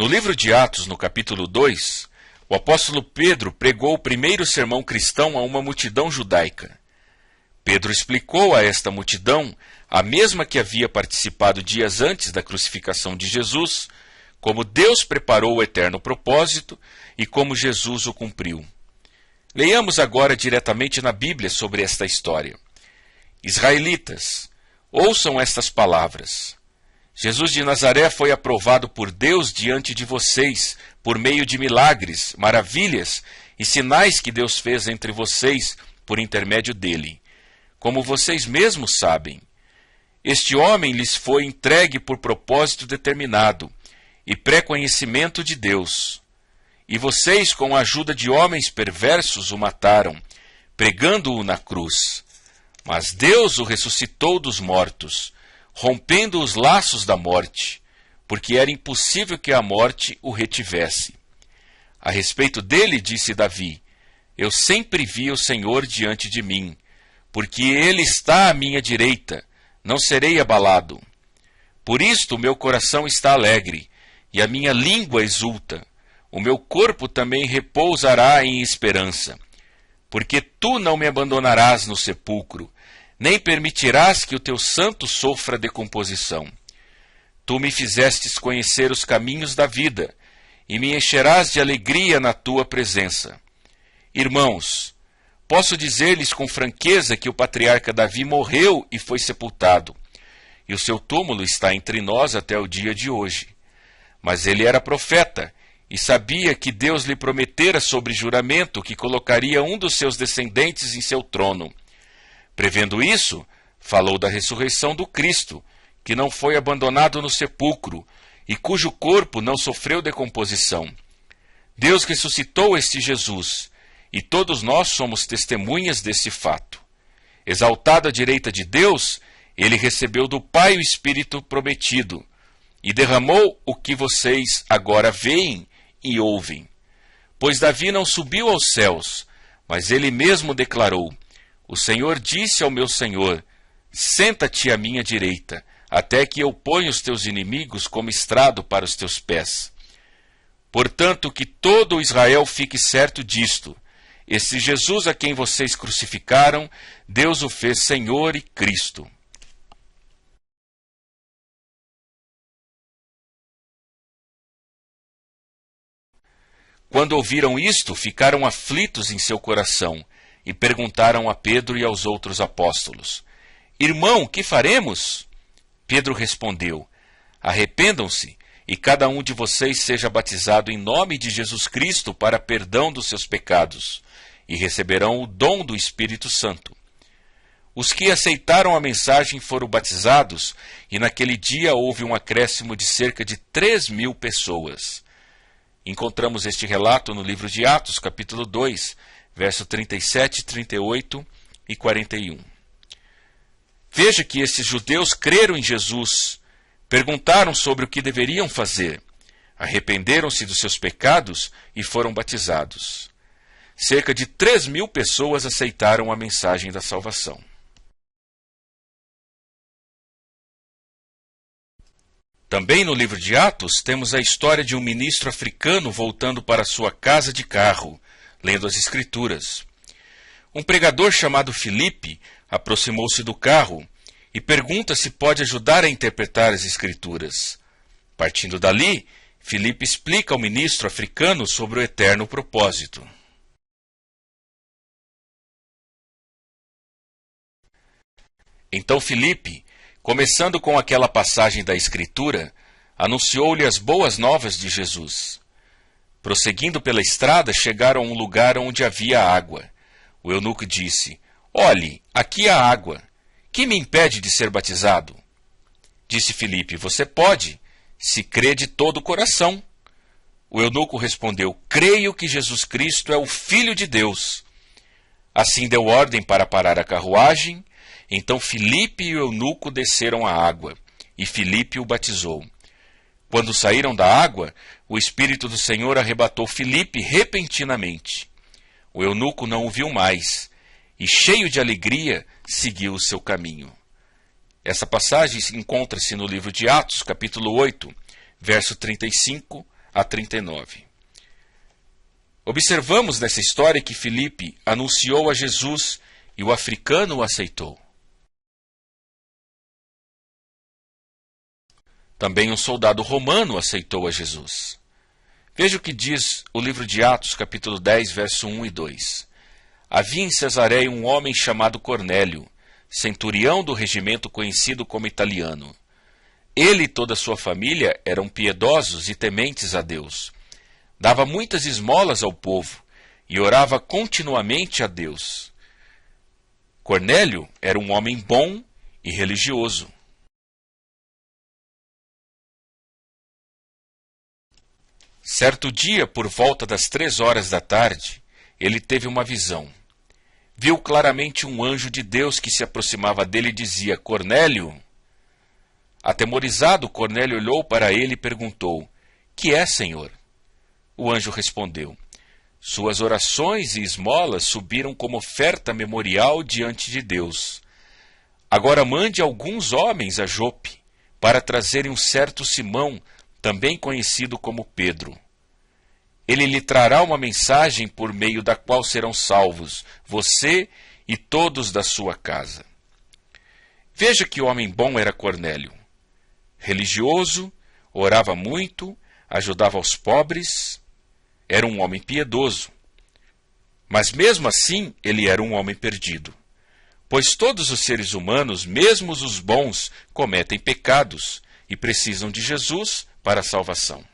No livro de Atos, no capítulo 2, o apóstolo Pedro pregou o primeiro sermão cristão a uma multidão judaica. Pedro explicou a esta multidão, a mesma que havia participado dias antes da crucificação de Jesus, como Deus preparou o eterno propósito e como Jesus o cumpriu. Leiamos agora diretamente na Bíblia sobre esta história. Israelitas, ouçam estas palavras. Jesus de Nazaré foi aprovado por Deus diante de vocês, por meio de milagres, maravilhas e sinais que Deus fez entre vocês por intermédio dele. Como vocês mesmos sabem, este homem lhes foi entregue por propósito determinado e pré-conhecimento de Deus. E vocês, com a ajuda de homens perversos, o mataram, pregando-o na cruz. Mas Deus o ressuscitou dos mortos, rompendo os laços da morte, porque era impossível que a morte o retivesse. A respeito dele, disse Davi, eu sempre vi o Senhor diante de mim, porque ele está à minha direita, não serei abalado. Por isto o meu coração está alegre, e a minha língua exulta. O meu corpo também repousará em esperança, porque tu não me abandonarás no sepulcro, nem permitirás que o teu santo sofra decomposição. Tu me fizestes conhecer os caminhos da vida, e me encherás de alegria na tua presença. Irmãos, posso dizer-lhes com franqueza que o patriarca Davi morreu e foi sepultado, e o seu túmulo está entre nós até o dia de hoje. Mas ele era profeta, e sabia que Deus lhe prometera sobre juramento que colocaria um dos seus descendentes em seu trono. Prevendo isso, falou da ressurreição do Cristo, que não foi abandonado no sepulcro, e cujo corpo não sofreu decomposição. Deus ressuscitou este Jesus, e todos nós somos testemunhas desse fato. Exaltado à direita de Deus, ele recebeu do Pai o Espírito prometido, e derramou o que vocês agora veem e ouvem. Pois Davi não subiu aos céus, mas ele mesmo declarou, o Senhor disse ao meu Senhor, senta-te à minha direita, até que eu ponha os teus inimigos como estrado para os teus pés. Portanto, que todo o Israel fique certo disto, esse Jesus a quem vocês crucificaram, Deus o fez Senhor e Cristo. Quando ouviram isto, ficaram aflitos em seu coração, e perguntaram a Pedro e aos outros apóstolos, Irmão, que faremos? Pedro respondeu, Arrependam-se, e cada um de vocês seja batizado em nome de Jesus Cristo para perdão dos seus pecados, e receberão o dom do Espírito Santo. Os que aceitaram a mensagem foram batizados, e naquele dia houve um acréscimo de cerca de 3.000 pessoas. Encontramos este relato no livro de Atos, capítulo 2, verso 37, 38 e 41. Veja que esses judeus creram em Jesus, perguntaram sobre o que deveriam fazer, arrependeram-se dos seus pecados e foram batizados. Cerca de 3.000 pessoas aceitaram a mensagem da salvação. Também no livro de Atos temos a história de um ministro africano voltando para sua casa de carro, lendo as Escrituras. Um pregador chamado Filipe aproximou-se do carro e pergunta se pode ajudar a interpretar as Escrituras. Partindo dali, Filipe explica ao ministro africano sobre o eterno propósito. Então Filipe, começando com aquela passagem da Escritura, anunciou-lhe as boas novas de Jesus. Prosseguindo pela estrada, chegaram a um lugar onde havia água. O eunuco disse, Olhe, aqui há água. Que me impede de ser batizado? Disse Filipe, Você pode, se crê de todo o coração. O eunuco respondeu, Creio que Jesus Cristo é o Filho de Deus. Assim deu ordem para parar a carruagem. Então Filipe e o eunuco desceram à água, e Filipe o batizou. Quando saíram da água, o Espírito do Senhor arrebatou Filipe repentinamente. O eunuco não o viu mais, e cheio de alegria, seguiu o seu caminho. Essa passagem encontra-se no livro de Atos, capítulo 8, verso 35 a 39. Observamos nessa história que Filipe anunciou a Jesus e o africano o aceitou. Também um soldado romano aceitou a Jesus. Veja o que diz o livro de Atos, capítulo 10, verso 1 e 2. Havia em Cesareia um homem chamado Cornélio, centurião do regimento conhecido como italiano. Ele e toda a sua família eram piedosos e tementes a Deus. Dava muitas esmolas ao povo e orava continuamente a Deus. Cornélio era um homem bom e religioso. Certo dia, por volta das 3 horas da tarde, ele teve uma visão. Viu claramente um anjo de Deus que se aproximava dele e dizia: Cornélio. Atemorizado, Cornélio olhou para ele e perguntou: Que é, Senhor? O anjo respondeu: Suas orações e esmolas subiram como oferta memorial diante de Deus. Agora mande alguns homens a Jope para trazerem um certo Simão, também conhecido como Pedro. Ele lhe trará uma mensagem por meio da qual serão salvos você e todos da sua casa. Veja que homem bom era Cornélio. Religioso, orava muito, ajudava os pobres, era um homem piedoso. Mas mesmo assim, ele era um homem perdido. Pois todos os seres humanos, mesmo os bons, cometem pecados e precisam de Jesus para a salvação.